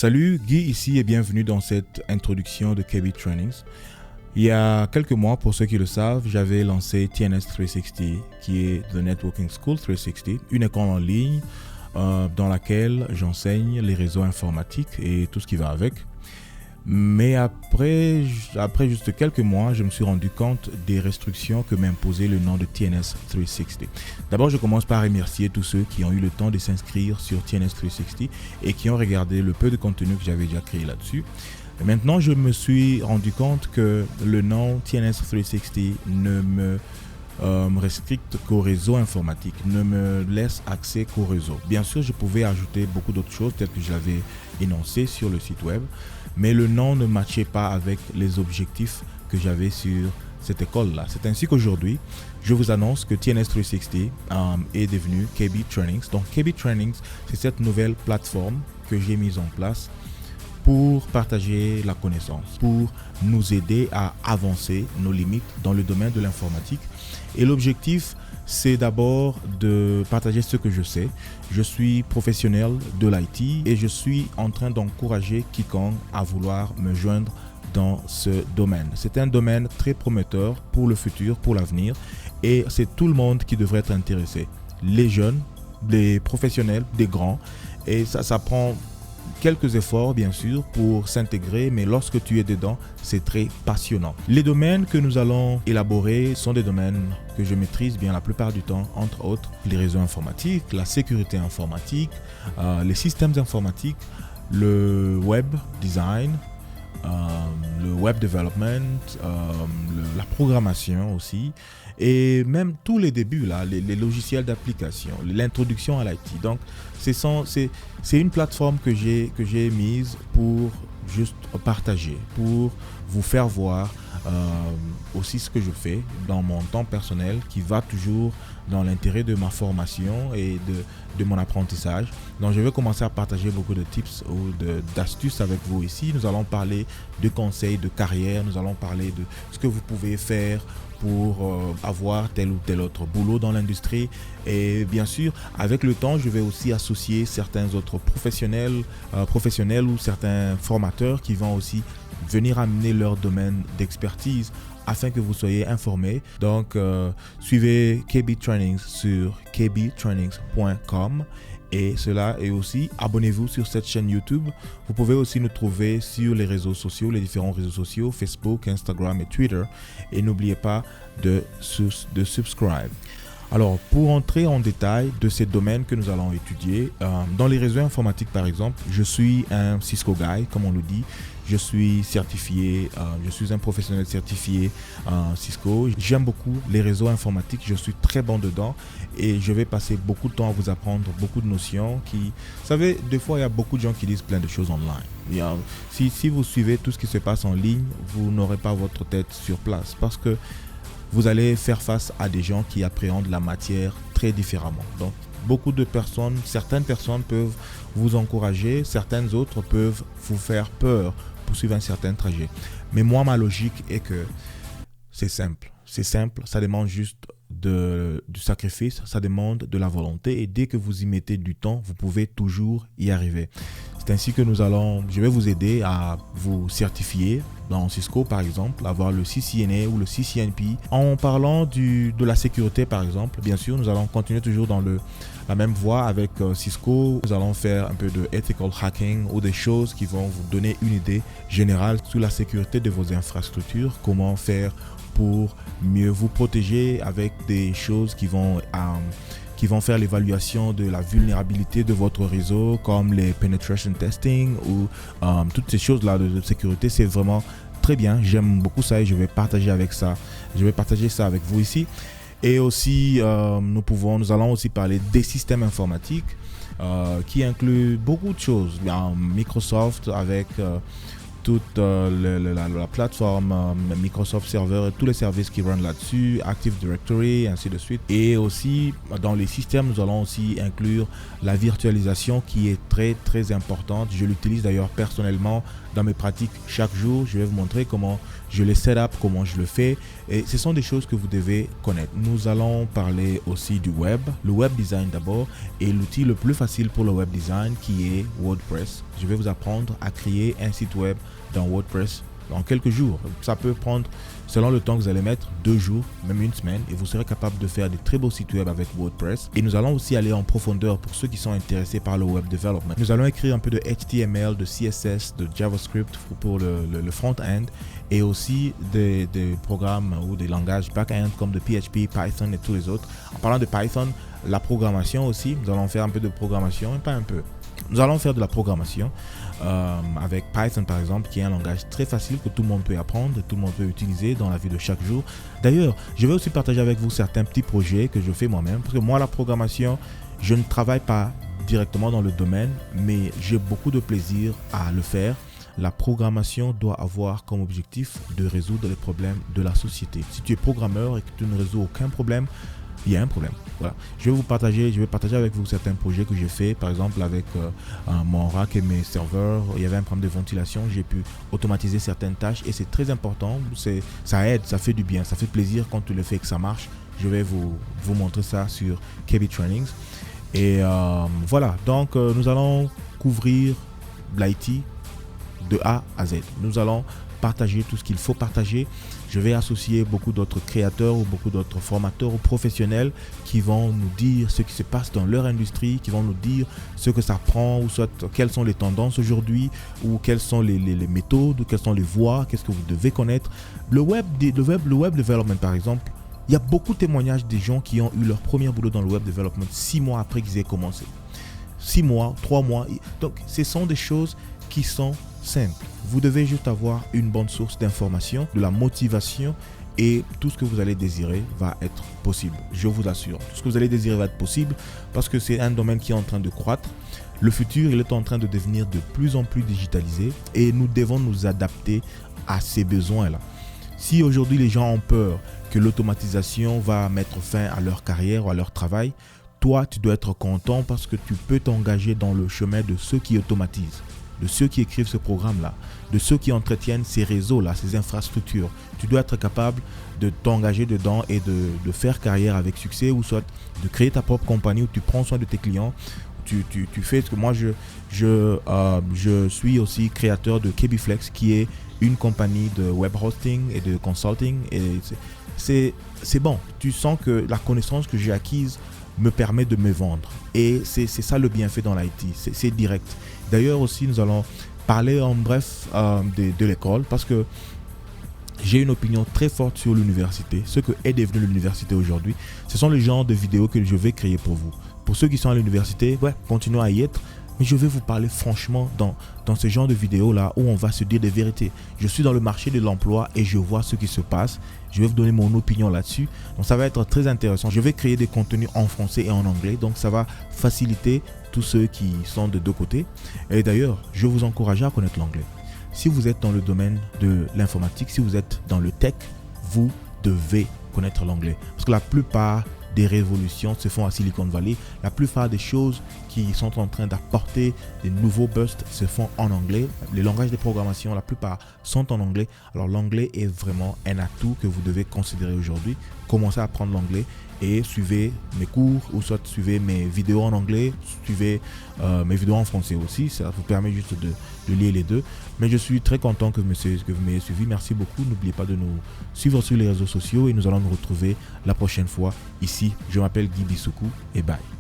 Salut, Guy ici et bienvenue dans cette introduction de KB Trainings. Il y a quelques mois, pour ceux qui le savent, j'avais lancé TNS 360, qui est The Networking School 360, une école en ligne dans laquelle j'enseigne les réseaux informatiques et tout ce qui va avec. Mais après juste quelques mois, je me suis rendu compte des restrictions que m'imposait le nom de TNS 360. D'abord, je commence par remercier tous ceux qui ont eu le temps de s'inscrire sur TNS 360 et qui ont regardé le peu de contenu que j'avais déjà créé là-dessus. Et maintenant, je me suis rendu compte que le nom TNS 360 ne me restricte qu'au réseau informatique, ne me laisse accès qu'au réseau. Bien sûr, je pouvais ajouter beaucoup d'autres choses telles que je l'avais énoncé sur le site web, mais le nom ne matchait pas avec les objectifs que j'avais sur cette école-là. C'est ainsi qu'aujourd'hui, je vous annonce que TNS 360 est devenu KB Trainings. Donc KB Trainings, c'est cette nouvelle plateforme que j'ai mise en place pour partager la connaissance, pour nous aider à avancer nos limites dans le domaine de l'informatique. Et l'objectif, c'est d'abord de partager ce que je sais. Je suis professionnel de l'IT et je suis en train d'encourager quiconque à vouloir me joindre dans ce domaine. C'est un domaine très prometteur pour le futur, pour l'avenir, et c'est tout le monde qui devrait être intéressé. Les jeunes, les professionnels, des grands, et ça prend quelques efforts bien sûr pour s'intégrer, mais lorsque tu es dedans, c'est très passionnant. Les domaines que nous allons élaborer sont des domaines que je maîtrise bien la plupart du temps, entre autres les réseaux informatiques, la sécurité informatique, les systèmes informatiques, le web design, le web development, la programmation aussi, et même tous les débuts, là, les logiciels d'application, l'introduction à l'IT. Donc, c'est une plateforme que j'ai mise pour juste partager, pour vous faire voir aussi ce que je fais dans mon temps personnel qui va toujours dans l'intérêt de ma formation et de mon apprentissage. Donc je vais commencer à partager beaucoup de tips ou d'astuces avec vous ici. Nous allons parler de conseils de carrière, nous allons parler de ce que vous pouvez faire pour avoir tel ou tel autre boulot dans l'industrie. Et bien sûr, avec le temps, je vais aussi associer certains autres professionnels ou certains formateurs qui vont aussi venir amener leur domaine d'expertise afin que vous soyez informés. Donc, suivez KB Trainings sur kbtrainings.com et cela est aussi, abonnez-vous sur cette chaîne YouTube. Vous pouvez aussi nous trouver sur les réseaux sociaux, les différents réseaux sociaux, Facebook, Instagram et Twitter. Et n'oubliez pas de subscribe. Alors, pour entrer en détail de ces domaines que nous allons étudier, dans les réseaux informatiques par exemple, je suis un Cisco guy, comme on le dit. Je suis certifié, je suis un professionnel certifié Cisco. J'aime beaucoup les réseaux informatiques, je suis très bon dedans et je vais passer beaucoup de temps à vous apprendre beaucoup de notions qui... Vous savez, des fois, il y a beaucoup de gens qui disent plein de choses online. Si vous suivez tout ce qui se passe en ligne, vous n'aurez pas votre tête sur place parce que vous allez faire face à des gens qui appréhendent la matière très différemment. Donc, beaucoup de personnes, certaines personnes peuvent vous encourager, certaines autres peuvent vous faire peur pour suivre un certain trajet. Mais moi, ma logique est que c'est simple. C'est simple, ça demande juste du sacrifice, ça demande de la volonté. Et dès que vous y mettez du temps, vous pouvez toujours y arriver. C'est ainsi que je vais vous aider à vous certifier dans Cisco par exemple, avoir le CCNA ou le CCNP. En parlant de la sécurité par exemple, bien sûr, nous allons continuer toujours dans la même voie avec Cisco. Nous allons faire un peu de ethical hacking ou des choses qui vont vous donner une idée générale sur la sécurité de vos infrastructures, comment faire pour mieux vous protéger avec des choses qui vont faire l'évaluation de la vulnérabilité de votre réseau, comme les penetration testing ou toutes ces choses-là de sécurité. C'est vraiment très bien. J'aime beaucoup ça et je vais partager ça avec vous ici. Et aussi, nous allons aussi parler des systèmes informatiques qui incluent beaucoup de choses. Microsoft avec toute la plateforme Microsoft Server et tous les services qui runnent là-dessus, Active Directory, ainsi de suite. Et aussi, dans les systèmes, nous allons aussi inclure la virtualisation qui est très très importante. Je l'utilise d'ailleurs personnellement dans mes pratiques chaque jour. Je vais vous montrer comment je les set up, comment je le fais. Et ce sont des choses que vous devez connaître. Nous allons parler aussi du web, le web design d'abord, et l'outil le plus facile pour le web design qui est WordPress. Je vais vous apprendre à créer un site web dans WordPress en quelques jours. Ça peut prendre, selon le temps que vous allez mettre, 2 jours, même une semaine, et vous serez capable de faire des très beaux sites web avec WordPress. Et nous allons aussi aller en profondeur pour ceux qui sont intéressés par le web development. Nous allons écrire un peu de HTML, de CSS, de JavaScript pour le front-end, et aussi des programmes ou des langages back-end comme de PHP, Python et tous les autres. En parlant de Python, la programmation aussi, nous allons faire un peu de programmation, et pas un peu. Nous allons faire de la programmation avec Python par exemple, qui est un langage très facile que tout le monde peut apprendre, tout le monde peut utiliser dans la vie de chaque jour. D'ailleurs, je vais aussi partager avec vous certains petits projets que je fais moi-même, parce que moi, la programmation, je ne travaille pas directement dans le domaine, mais j'ai beaucoup de plaisir à le faire. La programmation doit avoir comme objectif de résoudre les problèmes de la société. Si tu es programmeur et que tu ne résous aucun problème, il y a un problème. Voilà. Je vais partager avec vous certains projets que j'ai fait. Par exemple, avec mon rack et mes serveurs, il y avait un problème de ventilation. J'ai pu automatiser certaines tâches et c'est très important. Ça aide, ça fait du bien, ça fait plaisir quand tu le fais et que ça marche. Je vais vous montrer ça sur KB Trainings. Et voilà, donc nous allons couvrir l'IT de A à Z. Nous allons partager tout ce qu'il faut partager. Je vais associer beaucoup d'autres créateurs ou beaucoup d'autres formateurs ou professionnels qui vont nous dire ce qui se passe dans leur industrie, qui vont nous dire ce que ça prend, ou soit quelles sont les tendances aujourd'hui, ou quelles sont les méthodes, ou quelles sont les voies, qu'est-ce que vous devez connaître. Le web development par exemple, il y a beaucoup de témoignages des gens qui ont eu leur premier boulot dans le web development 6 mois après qu'ils aient commencé. 6 mois, 3 mois. Donc, ce sont des choses qui sont simple. Vous devez juste avoir une bonne source d'information, de la motivation, et tout ce que vous allez désirer va être possible. Je vous assure. Tout ce que vous allez désirer va être possible parce que c'est un domaine qui est en train de croître. Le futur, il est en train de devenir de plus en plus digitalisé et nous devons nous adapter à ces besoins-là. Si aujourd'hui les gens ont peur que l'automatisation va mettre fin à leur carrière ou à leur travail, toi, tu dois être content parce que tu peux t'engager dans le chemin de ceux qui automatisent, de ceux qui écrivent ce programme-là, de ceux qui entretiennent ces réseaux-là, ces infrastructures. Tu dois être capable de t'engager dedans et de faire carrière avec succès, ou soit de créer ta propre compagnie où tu prends soin de tes clients. Tu fais ce que moi, je suis aussi créateur de KBFlex, qui est une compagnie de web hosting et de consulting. Et c'est bon. Tu sens que la connaissance que j'ai acquise me permet de me vendre. Et c'est ça le bienfait dans l'IT. C'est direct. D'ailleurs aussi, nous allons parler en bref de l'école, parce que j'ai une opinion très forte sur l'université. Ce que est devenu l'université aujourd'hui, ce sont les genres de vidéos que je vais créer pour vous. Pour ceux qui sont à l'université, continuez à y être. Mais je vais vous parler franchement dans ce genre de vidéos-là où on va se dire des vérités. Je suis dans le marché de l'emploi et je vois ce qui se passe. Je vais vous donner mon opinion là-dessus. Donc ça va être très intéressant. Je vais créer des contenus en français et en anglais. Donc ça va faciliter tous ceux qui sont de deux côtés. Et d'ailleurs, je vous encourage à connaître l'anglais. Si vous êtes dans le domaine de l'informatique, si vous êtes dans le tech, vous devez connaître l'anglais. Parce que la plupart des révolutions se font à Silicon Valley. La plupart des choses qui sont en train d'apporter des nouveaux bursts se font en anglais. Les langages de programmation, la plupart sont en anglais. Alors l'anglais est vraiment un atout que vous devez considérer aujourd'hui. Commencez à apprendre l'anglais et suivez mes cours, ou soit suivez mes vidéos en anglais, suivez mes vidéos en français aussi. Ça vous permet juste de lire les deux. Mais je suis très content que vous m'ayez suivi. Merci beaucoup. N'oubliez pas de nous suivre sur les réseaux sociaux et nous allons nous retrouver la prochaine fois ici. Je m'appelle Guy Bissoukou et bye.